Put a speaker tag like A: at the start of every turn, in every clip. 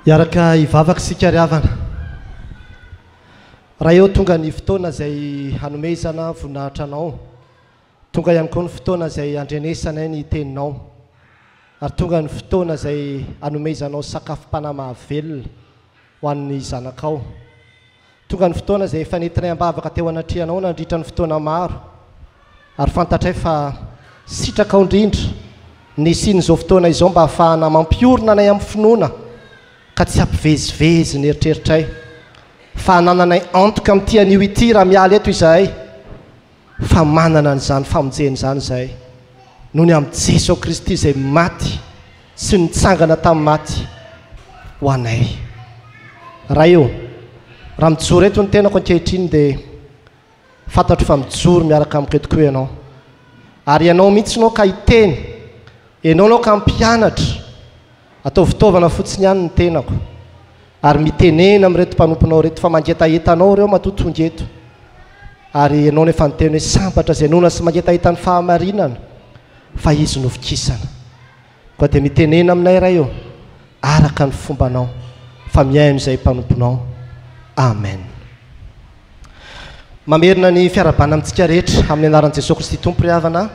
A: Iaraka ivavaka sika ry havana. Raha eo tonga ny fotoana izay hanomezana voninahitra anao, tonga ihany koa ny fotoana izay andrenesana ny teninao, ary tonga ny fotoana izay hanomezanao sakafom-panahy velona ho an'ny zanakao. Tonga ny fotoana izay efa nentinay ambavaka teo anatrihanao nandritra ny fotoana maro, ary fantatray fa sitraka ao indrindra ny sin'izao fotoana izao mba ahafahana mampiorina anay amin'ny finoana ka tsy hampivezivezy ny eritreritray, fa hanananay antoka amin'ity anio ity raha mialy eto izahay, fa manana an'izany famonjeny izany izahay noho ny amin'ny Jesosy Kristy izay maty sy nitsangana tamin'ny maty ho anay. Raha eo, raha mijoro eto ny tenako ankehitriny dia fantatro fa mijoro miaraka amin'nketo ianao, ary ianao mihitsy nao ka hiteny, ianao ka mpianatra, atao fitaovana fotsiny ihany ny tenako, ary mitenena amin'reto mpanomponao reto fa mangetahetanao ireo matotonga eto, ary ianao nefa niteny hoe sambatra izay nona sy mangetahetany fahamarinana fa izy novikisana. Koa dia mitenena aminay raha eo araka ny fombanao, fa miaino izay mpanomponao. Amen. Mamerina ny fiarabana amintsika rehetra amin'ny anaran'i Jesosy Kristy Tompo ry havana,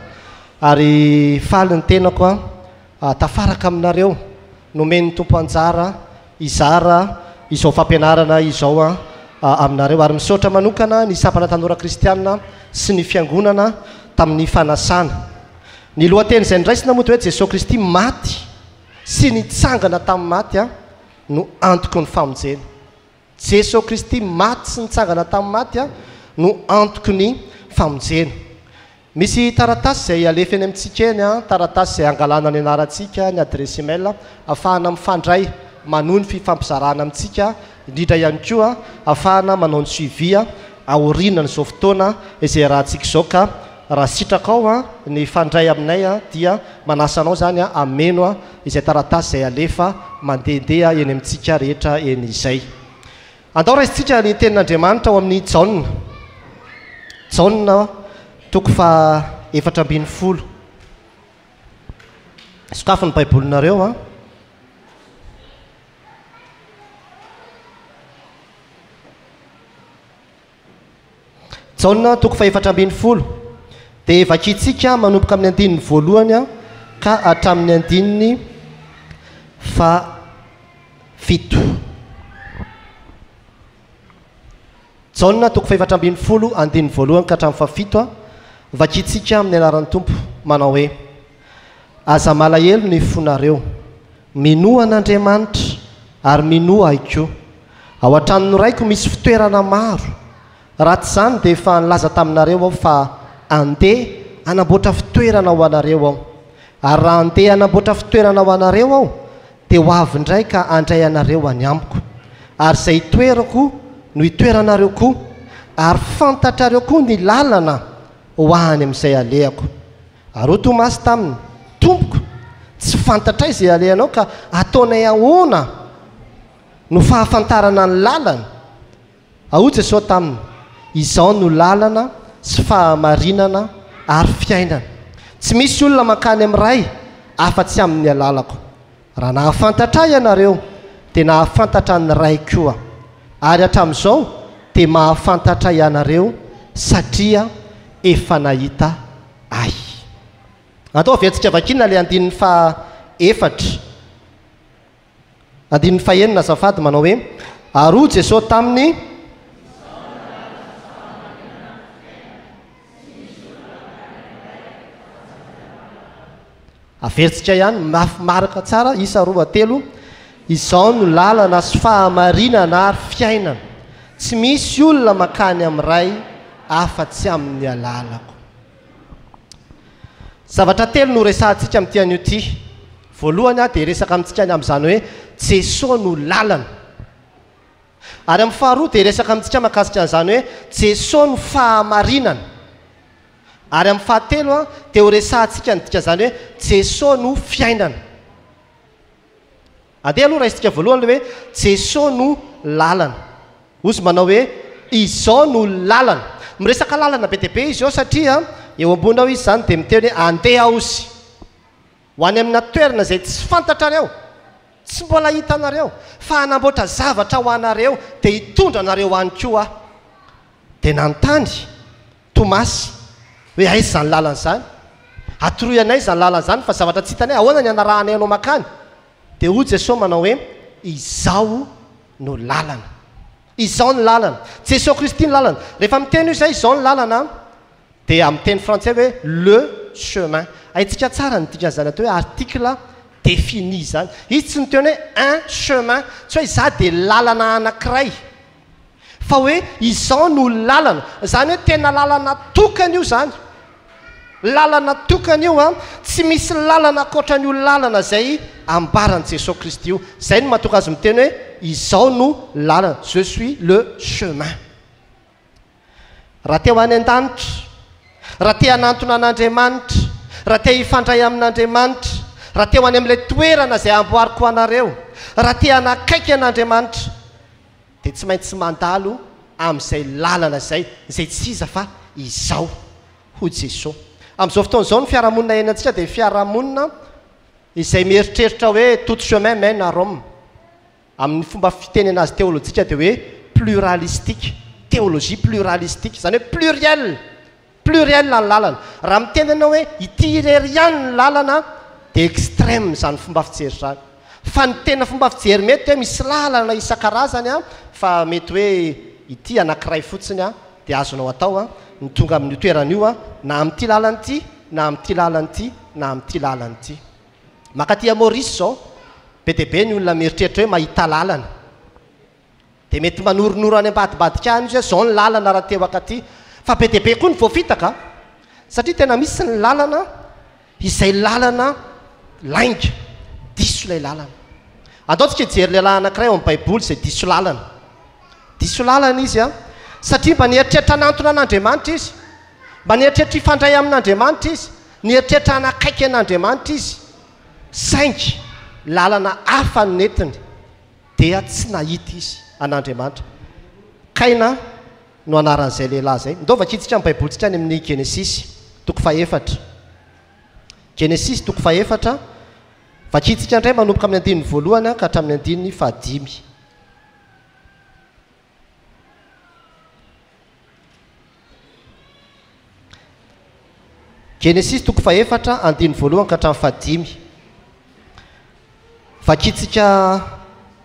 A: ary faly ny tenako tafaraka aminareo nomen'ny tompo anjara izara izao fampianarana izao aminareo, ary misaotra manokana ny sampana tanora kristianina sy ny fiangonana tamin'ny fanasana. Ny lohateny izay niraisina moa dia hoe Jesosy Kristy maty sy nitsangana tamin'ny maty no antoko ny famonjena. Jesosy Kristy maty sy nitsangana tamin'ny maty no antoko ny famonjena. Misy taratasy izay alefa eny amintsika eny, taratasy izay angalana ny anarantsika, ny adresy email, ahafahana mifandray manohy ny fifampizarana amintsika, indrindra ihany koa ahafahana manao ny suivi aoriana n'izao fotoana izay rahantsika izao. Ka raha sitraka ao ny fandray aminay dia manasanao zany ameno izay taratasy izay alefa mandehandeha eny amintsika rehetra eny izay. Andao raisitsika ny tenin'Andriamanitra ao amin'ny Jaona toko fa 7:40. Sokafo ny baibolinareo Jaona toko fa 7:40, dia vakitsika manomboka amin'ny andininy voalohany ka hatramin'ny andininy fa 7. Jaona toko fa 7:40 andininy voalohany ka hatramin'ny fa 7. Vakitsika amin'ny anaran'ny Tompo manao hoe: aza malahelo ny fonareo, minoa an'Andriamanitra ary minoa aiko. Ao an-tranony raiko misy fitoerana maro, raha tsy izany dia efa nilaza taminareo aho fa andeha hanamboatra fitoerana ho anareo aho. Ary raha andeha hanamboatra fitoerana ho anareo aho dia ho avy indray ka handray anareo any amiko, ary izay hitoerako no hitoeranareo koa, ary fantatrareo koa ny lalana ho any amin'izay alehako. Ary Tomasy taminy: Tompoko, tsy fantatra izay alehanao ka ataonay ahoana no fahafantarana ny lalana? Ao Jesosy taminy: izao no lalana sy fahamarinana ary fiainana. Tsy misy olona mankany amin'ray afa-tsy amin'ny alalako. Raha nahafantatra ianareo dia nahafantatra ny ray koa, ary hatramin'izao dia mahafantatra ianareo satria efa nahita ahy. Atao aventsika vakina ilay andininy fa 4, andininy fa 9 azafady, manao hoe: ary Jesosy taminy averitsika ihany maraka tsara, isa 2, izao no lalana sy fahamarinana ary fiainana. Tsy misy olona mankany amin'ray afa-tsy amin'ny alalako. Zavatra telo no resahantsika amin'ity anio ity. Voalohany dia resaka amintsika amin'izany hoe Jesosy no lalana, ary amin'ny faharoa dia resaka amintsika mahakasika an'izany hoe Jesosy no fahamarinana, ary amin'ny fahatelo dia ho resahantsika nydika izany hoe Jesosy no fiainana. Andeha aloha raisitsika voalohany hoe Jesosy no lalana. Ozy manao hoe izao no lalana. Miresaka lalana be dia be izy ao satria eo ambony ao izy zany dia miteny hoe andeha ao izy ho any amina toerana izay tsy fantatrareo. tsy mbola hita anareo fa hanamboatra zavatra ho anareo dia hitondra anareo any koa dia nanontany Tomasy hoe aizy zany lalana zany atoroy anay zany lalana zany fa zavatra tsy hitanay ahoana ny anarahanay anao makany dia hoy Jesosy manao hoe izao no lalana izao ny lalana Jesosy Kristy ny lalana rehefa miteny io zay izao ny lalana dia amin'ny teny frantsay hoe le chemin haitsika tsara ny dikan'izany atao hoe article défini zany izy tsy niteny hoe un chemin tsy hoe za dia lalana anankiray fa hoe izao no lalana zany hoe tena lalana tokana io zany lalana tokana io tsy misy lalana akoatran'io lalana zay ambaran'i Jesosy Kristy io zay no mahatonga azy miteny hoe izao no lalana je suis le chemin raha te ho any an-danitra raha te hanantona an'Andriamanitra raha te hifandray amin'Andriamanitra raha te ho any amin'ilay toerana zay amboariko anareo raha te hanakaiky an'Andriamanitra dia tsy maintsy mandalo amin'izay lalana zay tsy iza fa izao hoy Jesosy amin'izao fotoana izao ny fiarahamonina iainantsika dia fiarahamonina izay mieritreritra hoe tout chemin mène à Rome amin'ny fomba fitenena azy théolojika dia hoe pluralistique théologie pluralistique zany hoe pluriel ny lalana raha mitenana hoe ity irery ihany ny lalana dia extrême zany fomba fijery zany fa ny tena fomba fijery mety hoe misy lalana isan-karazany fa mety hoe ity anankiray fotsiny dia azonao atao ny tonga amin'ny toeran'io na amin'ity lalana ity na amin'ity lalana ity na amin'ity lalana ity makaty a Maurice zao be dia be ny olona mieritreritra hoe mahita lalana dia mety manoronoro any ambadibadika any izy hoe zao ny lalana raha teo akaty fa be dia be koa ny voafitaka satria tena misy ny lalana izay lalana lainga diso ilay lalana ataontsika hijery ilay lalana anankiray ao amin'ny baiboly izay diso lalana izy satria mba nieritreritra hanantona an'Andriamanitra izy mba nieritreritra hifandray amin'Andriamanitra izy nieritreritra hanakaiky an'Andriamanitra izy saingy lalana hafa ny netiny dia tsy nahita izy an'Andriamanitra Kaina no anaran'izay lehilahy zay ndova kitsika amin'ny baibolitsika any amin'ny Genesis toko 4 Genesis toko 4 vakitsika indray manomboka amin'ny andininy voalohany ka hatramin'ny andininy 5 Genesis toko 4 andininy voalohany ka hatramin'ny 5 vakitsika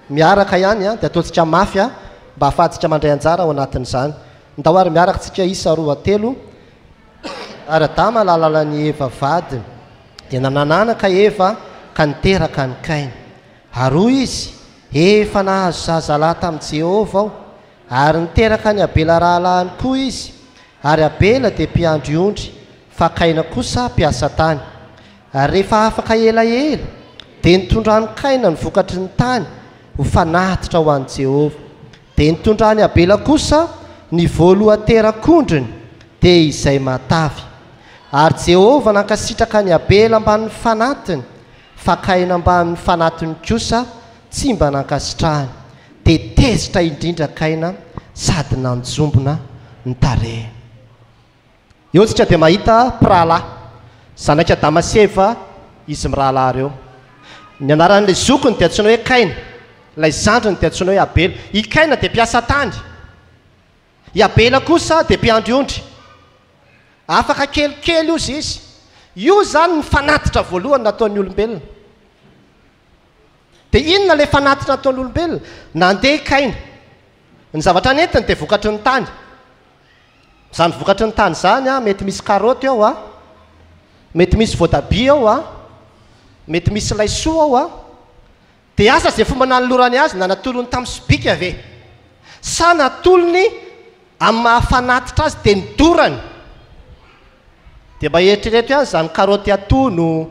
A: miaraka ihany dia ataontsika mafy mba ahafahantsika mandray anjara ao anatin'izany ndahoary miaraka tsika isa 2 Adama lalalany Eva vadiny dia nanananaka Eva ka niteraka ny Kaina ary izy efa nahazo zazalahy tamin'i Jehovah aho ary niteraka ny Abela rahalahiny koa izy ary Abela dia mpiandry ondry fa Kaina kosa mpiasa tany ary rehefa afaka elaela dia nitondrany Kaina ny vokatry ny tany ho fanatitra ho an'i Jehovah dia nitondrany Abela kosa ny voalohan-terak'ondriny dia izay matavy ary Jehovah nankasitraka ny Abela mba ny fanatiny fa Kaina mba ny fanatiny kosa tsy mba nankasitrahany dia tezitra indrindra Kaina sady nanjombona ny tarehiny eo tsika dia mahita mpirahalahy zanaka Adama sy Eva izy mirahalahy reo ny anaran'ilay zokony dia antsoina hoe Kaina ilay zandriny dia antsoina hoe Abela i Kaina dia mpiasa tany i Abela kosa dia mpiandry ondry afaka kelikely izy io zany ny fanatitra voalohany nataon'ny olombelona dia inona ilay fanatitra nataon'ny olombelona nandeha Kaina ny zavatra netiny dia vokatry ny tany zany vokatry ny tany zany mety misy karaoty ao mety misy voatabia ao mety misy laisoa ao dia asa zay fomba nanolorany azy na natolony tamin'ny sobika ave sa natolony amin'ny mahafanatitra azy dia nidorany dia mba eritrereto ihany zany karaoty atono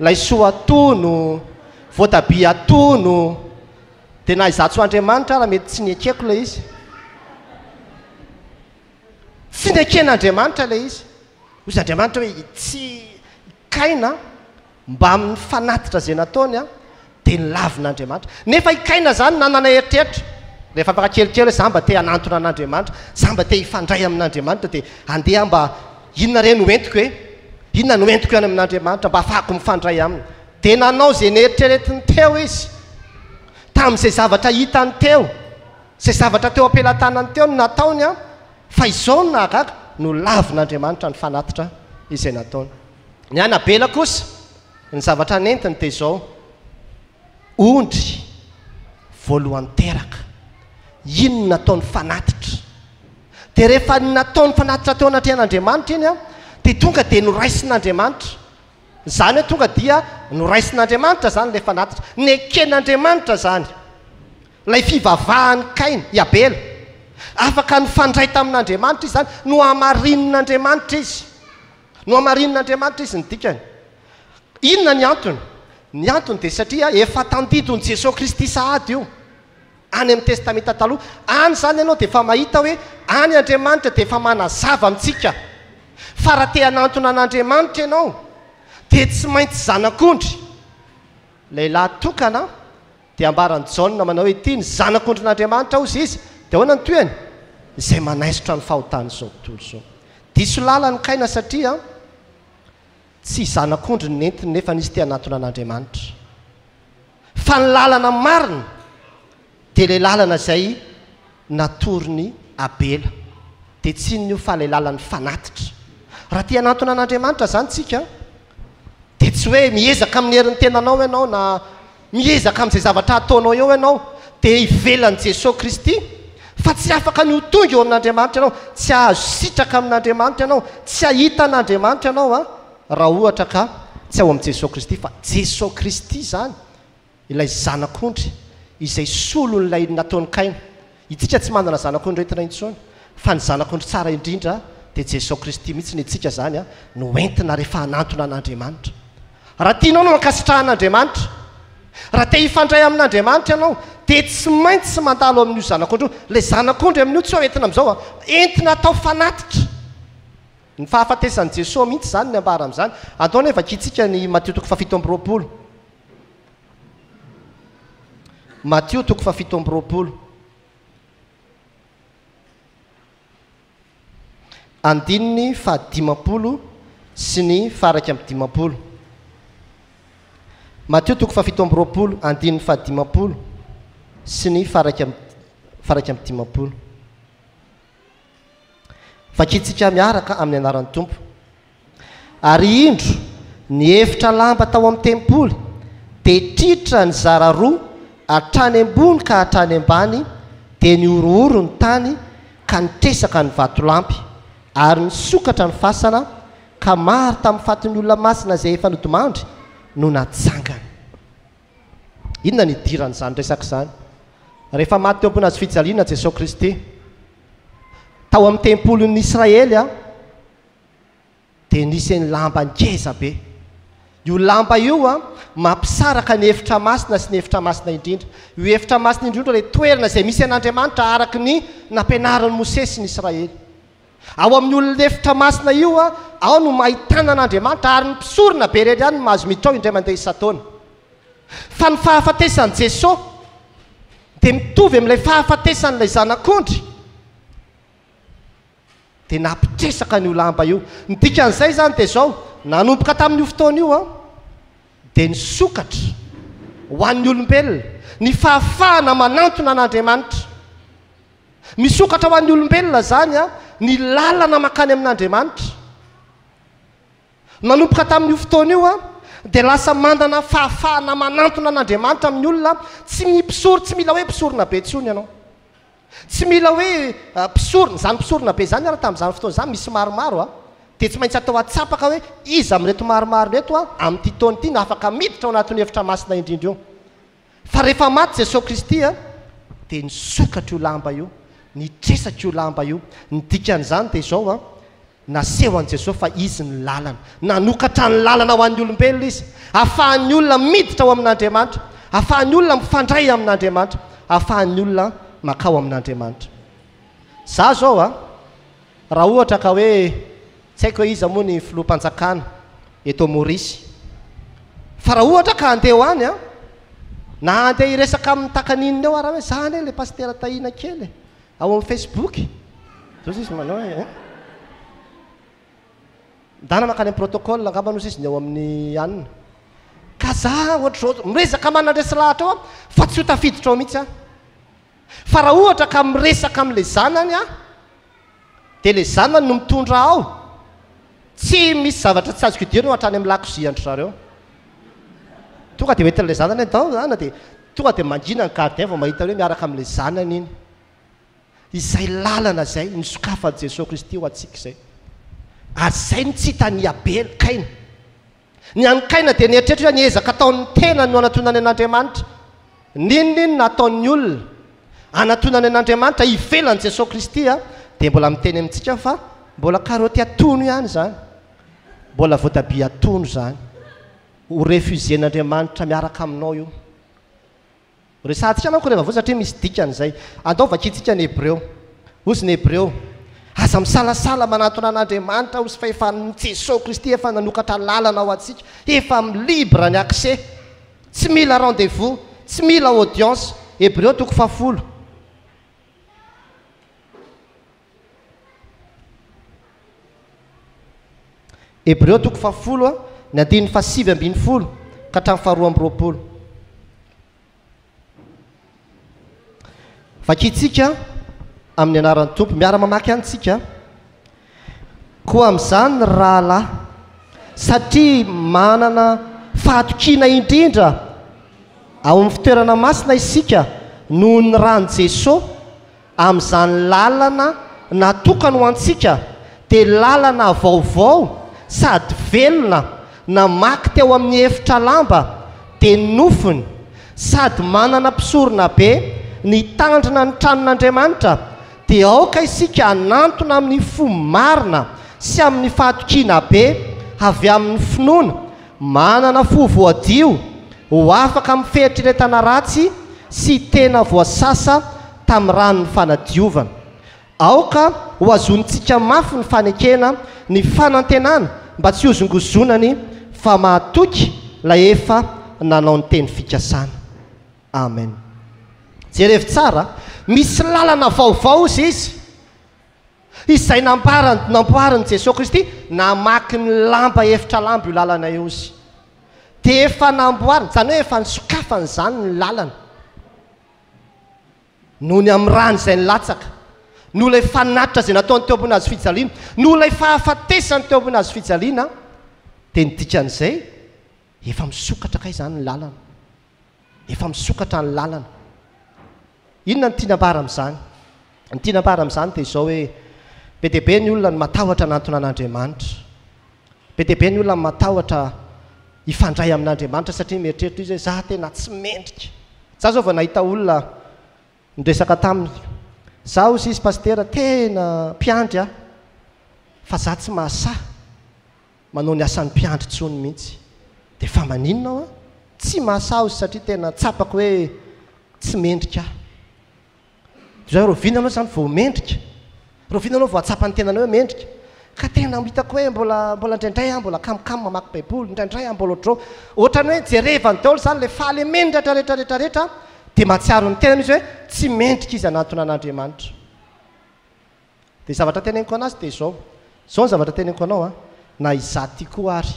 A: laisoa atono voatabia atono dia na izatso Andriamanitra raha mety tsy niekeko ilay izy tsy nieken'Andriamanitra ilay izy ozy Andriamanitra hoe tsy Kaina mba amin'ny fanatitra zay nataony dia nilavin'Andriamanitra nefa i Kaina zany nanana eritreritra rehefa afaka kelikely hoe za mba te hanantona an'Andriamanitra za mba te hifandray amin'Andriamanitra dia andeha mba inona re no entiko hoe inona no entiko ihany amin'Andriamanitra mba ahafahako mifandray aminy dia nanao zay nieritreretiny teo izy tamin'izay zavatra hitany teo, izay zavatra teo ampelantanany teo no nataony a, fa izao no nahagaga no lavin'Andriamanitra ny fanatitra izay nataony. Ny Anabela kosa ny zavatra nentiny dia izao, ondry voalohany teraka, iny no nataony fanatitra. Dia rehefa nataony fanatitra teo anatrehan'Andriamanitra iny a, dia tonga dia noraisin'Andriamanitra. Zany hoe tonga dia noraisin'Andriamanitra zany ilay fanatitra, neken'Andriamanitra zany. Ilay fivavahany Kainy, i Abela, afaka nifandray tamin'Andriamanitra izy zany, no hamarin'Andriamanitra izy. No hamarin'Andriamanitra izy ny dikany. Inona ny antony? Ny antony dia satria efa tandidon'i Jesosy Kristy sahady io. Any amin'ny testamenta taloha, any zany ianao dia efa mahita hoe any Andriamanitra dia efa manazava amintsika. Fa raha te hanantona an'Andriamanitra ianao, dia tsy maintsy zanak'ondry. Lehilahy tokana dia ambarany Jaona manao hoe ity ny zanak'ondrin'Andriamanitra ozy izy, dia ahoana ny toeny? Izay manaisotra ny fahotany izao tontolo izao. Diso lalany Kaina satria tsy zanak'ondry ny nentiny nefa nisy te hanantona an'Andriamanitra. Fa ny lalana marina dia ilay lalana izay natorony Abela, dia tsy inona io fa ilay lalany fanatitra. Raha te hanantona an'Andriamanitra zany tsika, dia tsy hoe miezaka amin'ny herin'ny tenanao ianao na miezaka amin'izay zavatra ataonao eo ianao dia ivelan'i Jesosy Kristy, fa tsy afaka ny ho tonga eo amin'Andriamanitra ianao, tsy ahazo sitraka amin'Andriamanitra ianao, tsy ahita an'Andriamanitra ianao a, raha ohatra ka tsy ao amin'i Jesosy Kristy. Fa Jesosy Kristy zany ilay zanak'ondry izay solon'ilay nataony Kaina. Itsika tsy manana zanak'ondry entina intsony, fa ny zanak'ondry tsara indrindra dia Jesosy Kristy mihitsy ny itsika zany a, no entina rehefa hanantona an'Andriamanitra. Raha tianao no hankasitrahan'Andriamanitra, raha te hifandray amin'Andriamanitra ianao, dia tsy maintsy mandalo amin'io zanak'ondry io. Ilay zanak'ondry amin'io tsy ho entina amin'izao a, entina atao fanatitra. Ny fahafatesan'i Jesosy mihitsy zany ny ambara amin'izany. Ataony hoe vakitsika ny Matthieu 7:20. Matthieu 7:20. Andininy 50 sy ny faraka amin'ny 50. Matthieu 7:20, andininy 50 sy ny faraka amin'ny 50. Vakitsika miaraka amin'ny anaran'ny Tompo. Ary indro ny efitra lamba tao amin'ny tempoly dia tritra ny zara roa hatrany ambony ka hatrany ambany, dia niorooro ny tany ka nitresaka ny vatolampy, ary nisokatra ny fasana ka maro tamin'ny fatin'ny olona masina izay efa nodomandry no natsangana. Inona ny idiran'izany resaka izany? Rehefa maty teo ambony hazo fijaliana Jesosy Kristy tao amin'ny tempolin'ny Israely a, dia nisy ny lamba ngeza be. Io lamba io a mampisaraka ny efitra masina sy ny efitra masina indrindra. Io efitra masina indrindra ilay toerana izay misy an'Andriamanitra araky ny nampianaran'i Mosesy ny Israely. Ao amin'ny olona efitra masina io a, ao no mahitana an'Andriamanitra, ary ny mpisorona be rely ihany no mahazo mitrao indray mandeha isan-taona. Fa ny fahafatesan'i Jesosy dia mitovy amin'ilay fahafatesan'ilay zanak'ondry, dia nampitresaka n'io lamba io. Ny dikan'izay zany dia izao, nanomboka tamin'io fotoana io a, dia nisokatra ho an'ny olombelona ny fahafahana manantona an'Andriamanitra. Misokatra ho an'ny olombelona zany a, ny lalana makany amin'Andriamanitra. Nanomboka tamin'io fotoana io a, dia lasa mandana fahafahana manantona an'Andriamanitra amin'ny olona. Tsy mila hoe mpisorona be intsony ianao, tsy mila hoe mpisorona. Zany mpisorona be zany raha tamin'izany fotoana zany misy maromaro a, dia tsy maintsy atao atsapaka hoe iza amin'ireto maromaro reto a, amin'ity taona ity na afaka miditra ao anatin'ny efitra masina indrindra io. Fa rehefa maty Jesosy Kristy a, dia nisokatra io lamba io, nitresaka io lamba io. Ny dikan'izany dia izao a, naseho an'i Jesosy fa izy ny lalana, nanokatra ny lalana ho an'ny olombelona izy, ahafahan'ny olona miditra ao amin'Andriamanitra, ahafahan'ny olona mifandray amin'Andriamanitra, ahafahan'ny olona makao amin'Andriamanitra. Za zao a, raha ohatra ka hoe tsy haiko hoe iza moa ny filoham-panjakana eto Maorisy, fa raha ohatra ka handeha ho any a, na handeha hiresaka amin'ny takaninina eo, raha hoe zany ilay pastera tahina kely ao amin'ny Facebook zao izy manao hoe dana makany amin'ny protocole angamba nozy izy ny ao amin'ny anina, ka za ohatr'zao miresaka manandresy lahatra ao fa tsy ho tafiditra ao mihitsy fa raha ohatra ka miresaka amin'ilay zanany dia ilay zanany no mitondra ao tsy misy zavatra tsy azoko idirina hatrany amin'ny lakoziandry zareo tonga dia hoentin'ilay zanany zana dia tonga dia mangina ny gardien vao mahita hoe miaraka amin'ilay zanany iny izay lalana zay nisokafan'i Jesosy Kristy ho antsika izay ary zay no tsy hitaniabe ny kaina ny ankaina dia nieritreritra hoe niezaka ataon'ny tena no anatonany an'Andriamanitra ninonino nataon'ny olona anatonany an'Andriamanitra ivelany Jesosy Kristy dia mbola miteny amintsika fa mbola karoty atono ihany zany mbola voatabia atono zany ho refusen'Andriamanitra miaraka aminao io resantsika manko rehefa vo satria misy dikany zay andao vakitsika ny Hebreo ozy ny Hebreo aza misalasala manatona an'Andriamanitra ozy fa efa Jesosy Kristy efa nanokatra lalana ao antsika efa milibre ny accès tsy mila rendez-vous tsy mila audience Hebreo 10 Hebreo 10 ny andiny 7:20 ka hatramin'ny 2:20 vakitsika amin'ny anaran'ny tompo miara mamaky antsika koa amin'izany rahalahy satria manana fahatokiana indrindra ao amin'ny fitoerana masina isika noho ny rany Jesosy amin'izany lalana natokana ho antsika dia lalana vaovao sady velona namaky teo amin'ny efitra lamba dia nofony sady manana mpisorona be ny tandrina ny tranon'Andriamanitra dia aoka isika anantona amin'ny fo marina sy amin'ny fahatokiana be avy amin'ny finoana manana fo voadio ho afaka mifehitriretana ratsy sy tena voasasa tamin'ny ranon'ny fanadiovana aoka ho azontsika mafy ny fanekena ny fanantenana mba tsy hozongozonany fa mahatoky lay efa nanao ny teny fikasana amen jerevy tsara misy lalana vaovao izy izay namboariny Jesosy Kristy namaky ny lamba efitra lamba io lalana io izy dia efa namboariny zany hoe efa nisokafany zany ny lalana noho ny amin'ny rany izay nilatsaka noho ilay fanatitra izay nataony teo ambony azy fijaliana noho ilay fahafatesany teo ambony azy fijaliana dia nidikan'izay efa misokatra kay zany ny lalana efa misokatra ny lalana inona ny tianambara amin'izany ny tianambara amin'izany dia izao hoe be dia be ny olona ny matahotra anantona an'Andriamanitra be dia be ny olona ny matahotra ifandray amin'Andriamanitra satria mieritreritra izy hoe za tena tsy mendrika za zao vao nahita olona niresaka taminy za ozy izy pastera tena mpiandry fa za tsy mahasa manao ny asan'ny mpiandry tsony mihitsy dia fa maninona ao tsy mahasa ozy satria tena tsapako hoe tsy mendrika zao rovina anao zany vao mendrika rovina anao vao atsapany tenana hoe mendrika ka tena hitako hoe mbola indraindray mbola kamokamo mamaky baiboly indraindray mbola ohatrao ohatrany hoe jerevany daolo zany le faly mendratra rehetrarehetrarehetra dia mahatsiaro ny tenany izy hoe tsy mendrika izy anatona an'Andriamanitra dia zavatra teneniko anazy dia izao ny zavatra teneniko anao na izaty koa ary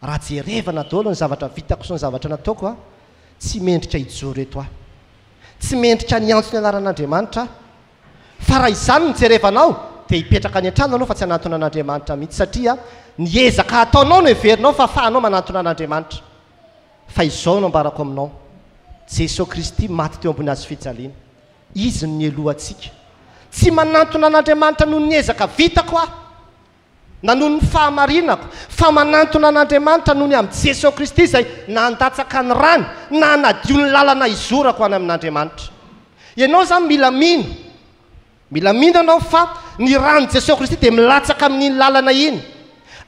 A: raha jerevana daolo ny zavatra vitako sy ny zavatra nataoko tsy mendrika ijoro reto tsy mendrika ny antso ny anaran'Andriamanitra fa raha izany ny jerevanao dia hipetraka any an-trano anao fa tsy anatona an'Andriamanitra mihitsy satria niezaka ataonao no heverinao fa afahanao manatona an'Andriamanitra fa izao no ambarako aminao Jesosy Kristy maty teo ambony azy fijaliana izy no nielohantsika tsy manantona an'Andriamanitra noho ny ezaka vitako na noho ny fahamarinako fa manantona an'Andriamanitra noho ny amin'ny Jesosy Kristy izay nandatsaka ny rany na nadio ny lalana izorako any amin'Andriamanitra ianao zany mila mino anao fa ny rany Jesosy Kristy dia milatsaka amin'iny lalana iny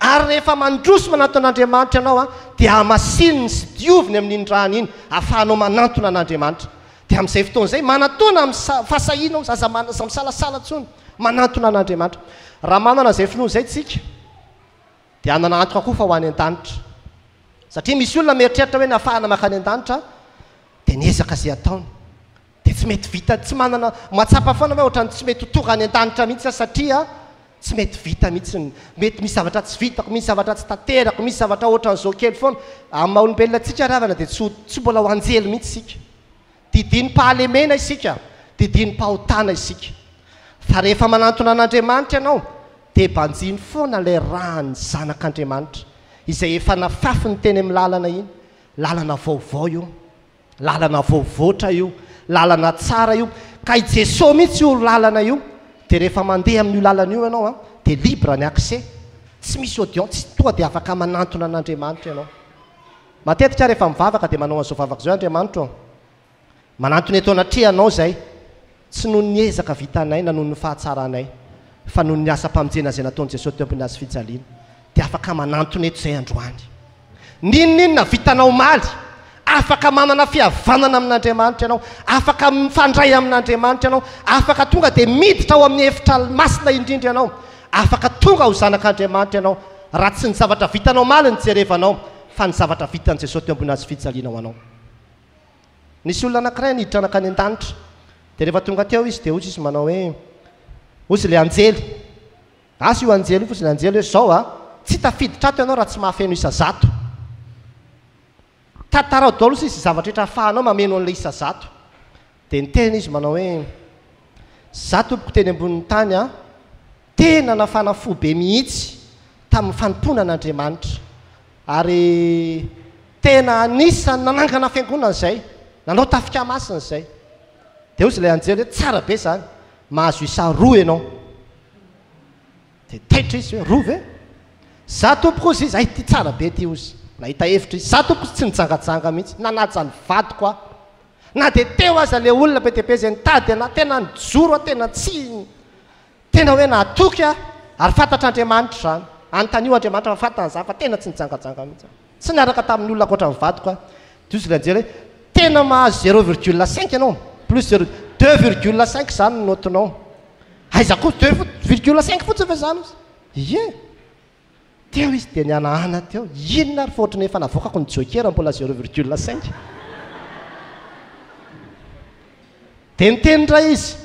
A: ary rehefa mandroso manantona an'Andriamanitra ianao dia hamasininy sy dioviny amin'iny rany iny ahafahanao manantona an'Andriamanitra dia amin'izay fotoana izay manatona amin'ny fahasahiana zaza misalasala tsony manantona an'Andriamanitra raha manana izay finoana izay tsika dia anana antoka koa fa ho any an-danitra satria misy olona mieritreritra hoe nahafahana maka any an-danitra dia niezaka izay ataony dia tsy mety vita tsy manana mahatsapa foana hoe ohatrany tsy mety ho tonga any an-danitra mihitsy satria tsy mety vita mihitsy mety misy zavatra tsy vitako misy zavatra tsy tanterako misy zavatra ohatran'izao kely foana amin'ny maha-olombelona tsika ravana dia tsy mbola ho anjely mihitsy isika didiny-pahalemena isika didiny-pahotana isika fa rehefa manantona an'Andriamanitra ianao dia banjiny foana ilay rany zanak'Andriamanitra izay efa nafafy ny teny amin'ny lalana iny lalana vaovao io lalana vaovoatra io lalana tsara io ka i Jesosy mihitsy io lalana io dia rehefa mandeha amin'io lalana io ianao dia libre ny accès tsy misy audience tsy tonga dia afaka manantona an'Andriamanitra ianao matetika rehefa mivavaka dia manao an'izao vavaka izao Andriamanitra manantony eto anatrihanao zay tsy noho ny ezaka vitanay na noho ny fahatsaranay fa noho ny asa-pamonjena izay nataon'i Jesosy teo ambony hazo fijaliana dia afaka manantony eto izay androany ninona vitanao maly afaka manana fihavanana amin'Andriamanitra ianao afaka mifandray amin'Andriamanitra ianao afaka tonga dia miditra ao amin'ny efitra masina indrindra ianao afaka tonga ho zanak'Andriamanitra ianao raha tsy ny zavatra vitanao maly ny jerevanao fa ny zavatra vitan'i Jesosy teo ambony hazo fijaliana ho anao nisy olona anankiray niditra anakany an-danitra dia rehefa tonga teo izy dia ozy izy manao hoe ozy le anjely asy io anjely io fotsy le anjely hoe zao tsy tafiditra ato ianao raha tsy mahafeno isa zato tantarao daholo izy zavatra rehetra ahafahanao mameno an'ilay isa zato dia niteny izy manao hoe za tompoko teny ambonin'ny tany tena nafana fo be mihitsy tamin'ny fanompona an'Andriamanitra ary tena anisany nanangana fiangonana izay nanao tafika masina izay dia ozy ilay anjely hoe tsara be zany mahazo isa roa ianao dia taitra izy hoe roa ve za tompoko izy izy ay ty tsara be ty ozy nahita hevitra izy za tompoko tsy nijangajanga mihitsy nanaja ny vadiko aho na dia teo aza le olona be deaibe izay nitady ana tena nijoro tena tsy tena hoe nahatoky ary fantatr'Andriamanitra zany anontany io Andriamanitra fa fantany za fa tena tsy nijangajanga mihitsy tsy niaraka tamin'ny olona ankoatra ny vadiko dia ozy le anjely hoe tena mahazo 0,5 ianao plus 2,5 zany ny notinao aiza koa 2,5 fotsiny fa zany izy ie teo izy dia nianahana teo inona ary fa ohatrany efa navoakako ny jokera mbola 0,5 dia niteny ndray izy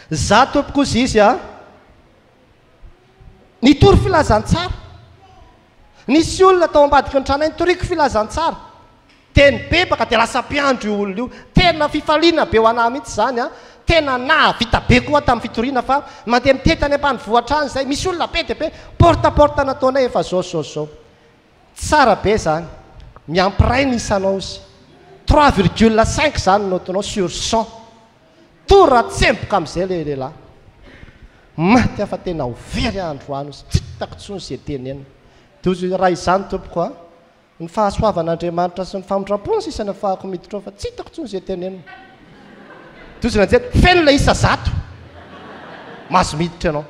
A: za tompoko izy izy nitory filazantsara nisy olona tao ambadika ny tranay nitoriko filazantsara teny bebaka dia lasa mpiandro io olona io tena fifaliana be ho anahy mihitsy zany tena vita be koa tamin'ny fitoriana fa mandeha mitety any ambanivohitra any zay misy olona be dia be portaporta nataonay efa zao tsara be zany miampiray ny isanao izy 3,5 zany notonao sur 100 to raha tsemboka amin'izay le lehilahy maty afa tena ho very androany izy tsy hitako tsony izay teny eny dia ozy raha izany tompoko ny fahasoavan'Andriamanitra sy ny famondram-pony sisa ny afahako miditra ao fa tsy hitako tsony izay teny eny dia ozy nanjely feno ilay isa zato mahazo miditra ianao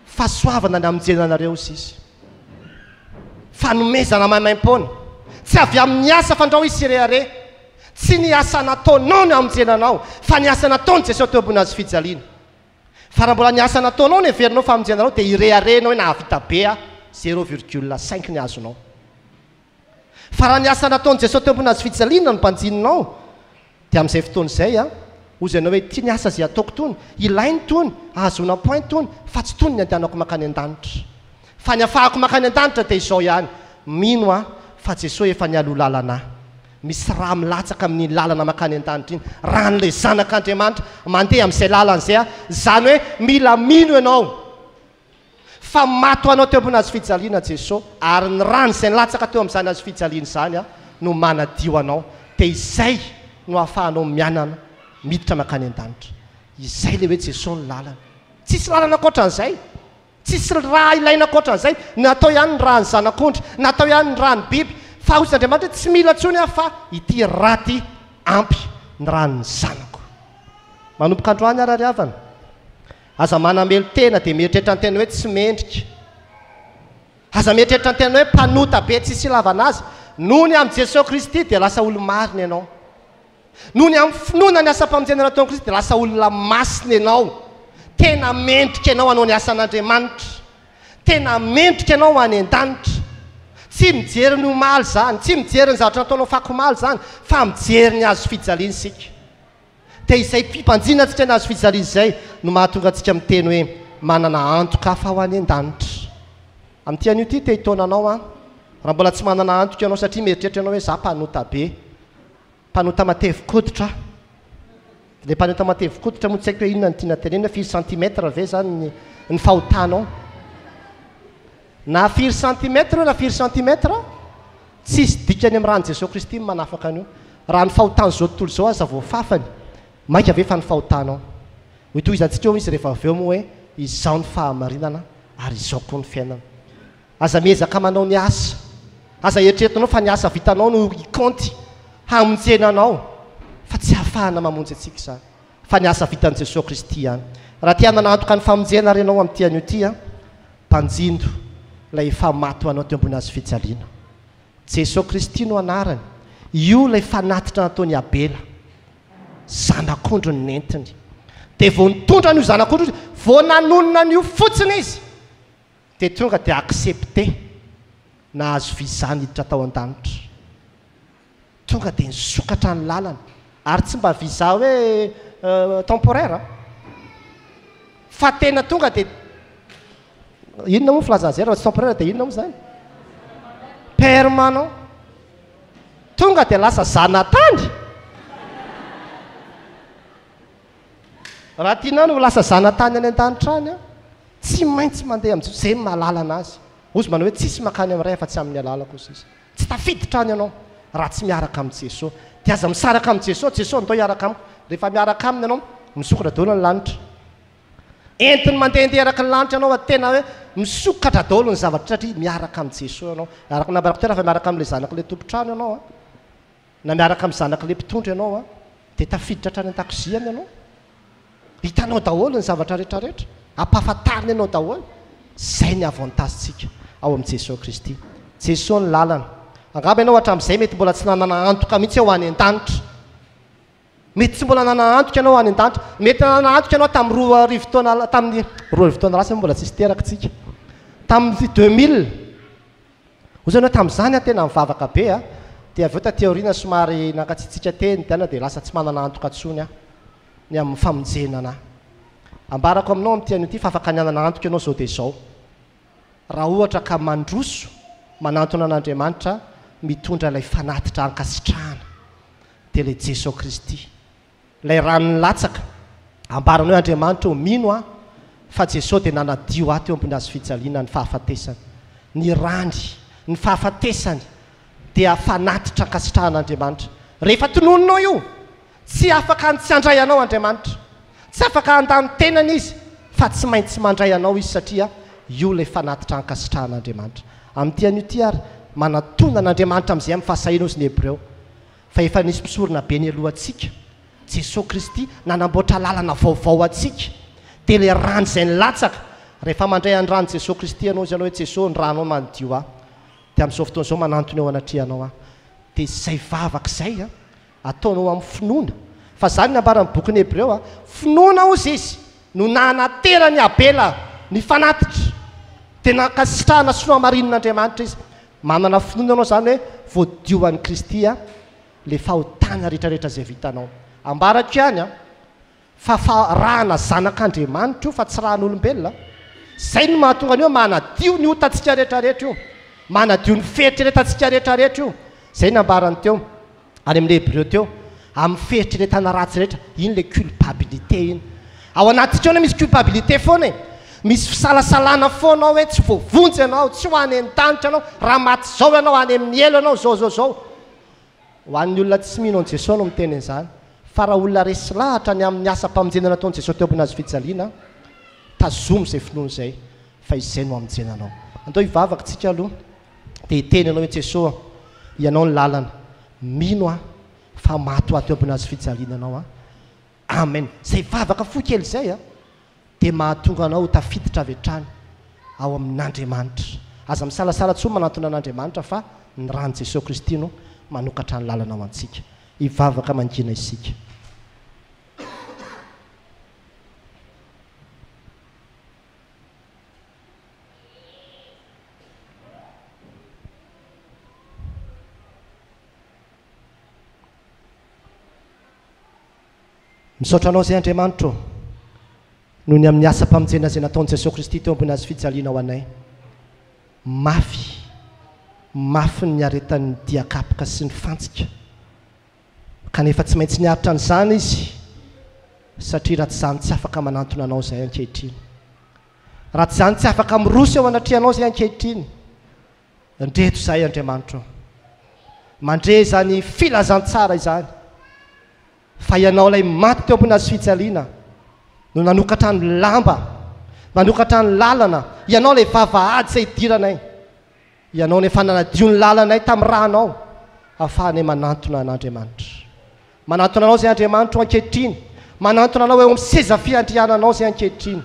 A: fahasoavana ny amonjenanareo sisy fanomezana maimaim-pona tsy avy amin'ny asa fandrao isirehare tsy ny asa nataonao ny amonjenanao fa ny asa nataony Jesosy teo ambony hazo fijaliana fa raha mbola ny asa nataonao ny heverinao fa amonjenanao dia ireharenao hoe nahavita be 0,5 ny azonao fa raha ny asa nataony Jesosy teo ambony hazo fijaliana ny mpanjininao dia amin'izay fotoana izay ozy ianao hoe tia ny asa izay ataoko tony ilainy tony ahazona point tony fa tsy tony ny andehanako makany an-danitra fa ny afahako makany an-danitra dia izao ihany mino fa Jesosy efa nialo lalana misy raha milatsaka amin'ny lalana makany an-danitra iny raha n'ilay zanak'Andriamanitra mandeha amin'izay lalana izany hoe mila mino ianao fa mato anao teo ambony hazo fijaliana Jesosy ary ny rano izay nilatsaka teo amin'izany hazo fijaliana izany no manadio anao dia izay no ahafahanao mianana miditra makany an-danitra izay le hoe Jesosy ny lalana tsisy lalana ankoatran'izay tsisy raha ilaina ankoatran'izay natao ihany ny raha ny zanak'ondry natao ihany ny raha ny biby fa ozy Andriamanitra tsy mila tsony fa ity raty ampy ny raha ny zanako manomboka androany arariavana aza manamelo tena dia mieritreritra ny tena hoe tsy mendrika aza mieritreritra ny tena hoe mpanota be tsisy ilavana azy noho ny amin'i Jesosy Kristy dia lasa olo-marina ianao noho ny amin'ny finoana ny asa-pamonjena nataon'i Kristy dia lasa olona masina ianao tena mendrika ianao hanao ny asan'Andriamanitra tena mendrika ianao any an-danitra tsy mijery ny omaly zany tsy mijery ny zavatra nataonao fakomaly zany fa mijery ny hazo fijaliana isika dia izay mpipanjina antsika ny hazo fijaliana izay no mahatonga antsika miteny hoe manana antoka hafa ho any an-danitra amin'ity an'io ty te hitaonanao a raha mbola tsy manana antoka ianao satria mieritreritra ianao hoe za mpanota be mpanota matevi-koditra le mpanota matevi-koditra moa tsy haiko hoe inona ny tiana tenena 4 centimetre ve zany ny fahotanao na 4 centimetre na 4 centimetre tsisy dikany amin'ny rano Jesosy Kristy manafaka an'io raha ny fahotany zao tontolo zao aza voafafany mainka ve fa ny fahotanao ho tohizantsika eo izy rehefa avy eo moa hoe izao ny fahamarinana ary izao koa ny fiainana aza miezaka manao ny asa aza eritreretinao fa ny asa vitanao no ikanty hamonjenanao fa tsy hahafahana mamonjy atsika izany fa ny asa vitan'i Jesosy Kristy ihany raha tia nanantoka ny famonjena renao amin'ity an'io ty a mpanjindo lay efa maty ho anao teo ambony azy fijaliana Jesosy Kristy no anarany io lay fanatitra nataony Abela zanak'ondro ny nentiny dia vao nitondra n'io zanak'ondro vao nanonona n'io fotsiny izy dia tonga dia accepté na azo vizany hiditra tao an-danitra tonga dia nisokatra ny lalana ary tsy mba viza hoe temporaire fa tena tonga dia inona moa filazana zay raha tsy temporaire dia inona moa zany permanent tonga dia lasa zanatany raha tianao no lasa zanatany any an-danitra any a tsy maintsy mandeha amin'izay zay mahalala anazy ozy manao hoe tsisy makany amin'ny ray fa tsy amin'ny alalako izy izy tsy tafiditra any ianao raha tsy miaraka amin'ny Jesosy dia aza misaraka amin'ny Jesosy Jesosy ndao hiaraka amiko rehefa miaraka aminy ianao misokatra daholo ny lanitra entiny mandehandeha araka ny lanitra ianao tena hoe misokatra daholo ny zavatra satria miaraka amin'ny Jesosy ianao araka nabaraka toera fa miaraka amin'ilay zanak'ilay tompontrano ianao a na miaraka amin'ny zanak'ilay mpitondra ianao a dia tafiditra hatrany an-takoziany ianao hitanao daholo ny zavatra rehetrarehetra ampahafantariny ianao daholo zay ny avantagentsika ao amin'i Jesosy Kristy Jesosy ny lalana angamba ianao hatramin'izay mety mbola tsy nanana antoka mihitsy ao any an-danitra mety tsy mbola nanana antoka ianao any an-danitra mety nanana antoka ianao tamin'ny roa arivo taona tamin'ny roa arivo taona lasa mbola tsisy teraka tsika tamin'ny 2000 ho zany hoe tamin'izany a tena mivavaka be a dia avy eo taty aoriana somary nankatsitsika teny diana dia lasa tsy manana antoka ntsony a ny amin'ny famonjenana ambarako aminao amin'ity an'io ty fa afaka nianana antoka ianao zao dia zao raha ohatra ka mandroso manantona an'Andriamanitra mitondra ilay fanatitra ankasitrahana dia ilay Jesosy Kristy ilay ranony latsaka ambaranao Andriamanitra ho mino a fa Jesosy dia nanadio ato eo ambony azy fijaliana ny fahafatesany ny rany ny fahafatesany dia fanatitra ankasitrahan'Andriamanitra rehefa tonononao io tsy afaka tsy handray anao Andriamanitra tsy afaka handany tenany izy fa tsy maintsy mandray anao izy satria io ilay fanatitra ankasitrahan'Andriamanitra amin'ity an'io ty ary manatona an'Andriamanitra amin'izay amin'ny fahasahiana ozy ny Hebreo fa efa nisy mpisorona be ny alohantsika Jesosy Kristy nanamboatra lalana vaovao atsika dia ilay rano izay nilatsaka rehefa mandray any rano Jesosy Kristy ianao izy ianao hoe Jesosy ny ranao manodio aho dia amin'izao fotoana izao manantony eo anatrianao aho dia izay vavaka izay a ataonao amin'ny finoana fa zany nambaran'ny boky ny Hebreo a finoana ozy izy no nanatera ny Abela ny fanatitra dia nankasitrahana sy nohamarinan'Andriamanitra izy manana finoana anao zany hoe voadioan'ny Kristy a le fahotana rehetrarehetra izay vitanao ambarako ihany a fa farahana zanak'Andriamanitra io fa tsy rahan'olombelona zay no mahatonga an'io manadio ny otantsika rehetrarehetra io manadio ny feritreretantsika rehetrarehetra io zay nambarany teo any amin'ny Hebreo teo amin'ny feritreretana ratsy rehetra iny le culpabilité iny ao anatika eo misy culpabilité foana e misy fisalasalana foanao hoe tsy voavonjy ianao tsy ho any an-danitra ianao raha maty zao ianao any amin'ny elo ianao zao ho an'ny olona tsy mino an Jesosy no miteny an'izany fa raha olona resy lahatra ny amin'ny asa mpamonjenana ataon'i Jesosy teo ambony azy fijaliana tazomo izay finoana izay fa izay no hamonjenanao andao hivavaka tsika aloha dia hiteny ianao hoe Jesosy ianao ny lalana mino a fa maty ho ato ambony azy fijaliana anao a amen zay vavaka fo kely izay a dia mahatonga anao ho tafiditra avy hatrany ao amin'Andriamanitra aza misalasala tsoa manantona an'Andriamanitra fa ny rano Jesosy Kristy no manokatra ny lalana ao antsika hivavaka mangina isika misaotra anao izay Andriamanitra noho ny amin'ny asa-pamonjena zay nataon'i Jesosy Kristy teo ambony azy fijaliana ho anay. Mafy ny aretan'ny diakapoka sy ny fantsika, kanefa tsy maintsy niaritra n'izany izy, satria raha tsy izany tsy afaka manantona anao izay ankehitriny. Raha tsy izany tsy afaka miroso eo anatrehanao izay ankehitriny. Ndreto izay Andriamanitra, mandre zany filazantsara izany, fa ianao ilay maty teo ambony azy fijaliana no nanokatra ny lamba, manokatra ny lalana. Ianao ilay vavahady izay idiranay, ianao nefa nanadio ny lalanay tamin'ny rahanao, ahafahanay manantona an'Andriamanitra. Manantona anao izay Andriamanitra ankehitriny, manantona anao eo amin'ny seza fiandriananao izay ankehitriny,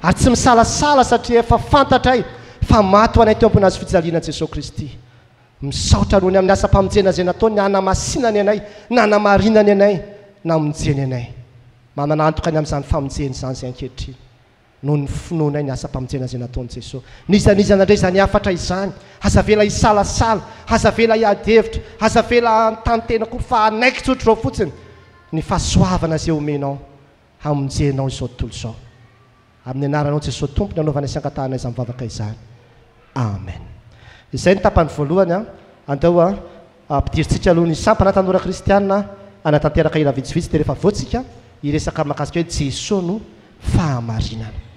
A: ary tsy misalasala satria efa fantatray fa maty ho anay teo ambony azy fijaliana Jesosy Kristy. Misaotra nohony amin'ny asa-pamonjena izay nataony, nanamasinany anay, nanamarinany anay, namonjeny anay. Manantoka ny amin'izany famonjeny izany izay ankehitriny, noho ny finoanay ny asa-pamonjena izay nataony Jesosy. Nizanizana indray izany afatra izany, hazavela hisalasala, hazavela hiady-hevitra, hazavela tantena koa, fa anaiky tsotro zao fotsiny ny fahasoavana izay omenao hamonjenao izao tontolo izao. Amin'ny anaranao Jesosy Tompony anaovana isiankatanay izany mivavaka izany. Amen. Izay ny tapany voalohany andao ampidirintsika aloha ny sampana tanora kristianina anatanteraka ila vitsivitsy dia rehefa voatsika iresaka mahakasika hoe Jesosy no fahamarinana.